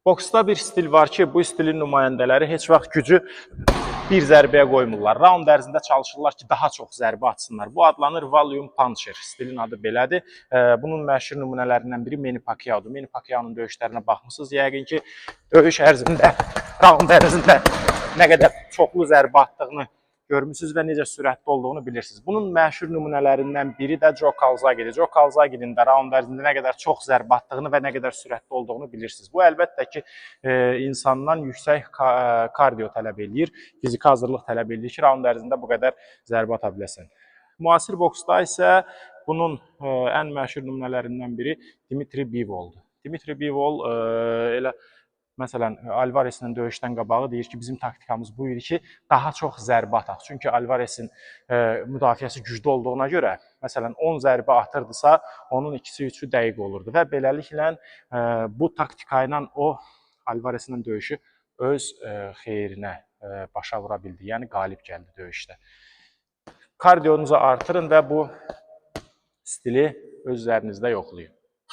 Boksda bir stil var ki, bu stilin nümayəndələri heç vaxt gücü bir zərbəyə qoymurlar. Raund ərzində çalışırlar ki, daha çox zərbə atsınlar. Bu adlanır volume puncher. Stilin adı belədir. Bunun məşhur nümunələrindən biri Manny Pacquiao'dur. Manny Pacquiao'nun döyüşlərinə baxmısınız. Yəqin ki, döyüş ərzində, raund ərzində nə qədər çoxlu zərbə attığını görmüsünüz və necə sürətli olduğunu bilirsiniz. Bunun məşhur nümunələrindən biri də Joe Calzaghe'dir. Joe Calzaghe'nin də raund ərzində nə qədər çox zərbə attığını və nə qədər sürətli olduğunu bilirsiniz. Bu əlbəttə ki, insandan yüksək kardio tələb eləyir, fiziki hazırlıq tələb eləyir ki, raund ərzində bu qədər zərbə ata biləsən. Müasir boksda isə bunun ən məşhur nümunələrindən biri Dmitri Bivol'dur. Dmitri Bivol elə məsələn, Alvarezlə döyüşdən qabağı deyir ki, bizim taktikamız bu idi ki, daha çox zərbə ataq. Çünki Alvarezin müdafiəsi güclü olduğuna görə, məsələn, 10 zərbə atırdısa, onun 2-si, 3-ü dəqiq olurdu və beləliklə bu taktika ilə o Alvarezlə döyüşü öz xeyrinə başa vura bildi. Yəni, qalib gəldi döyüşdə. Kardionuzu artırın və bu stili öz üzərinizdə yoxlayın.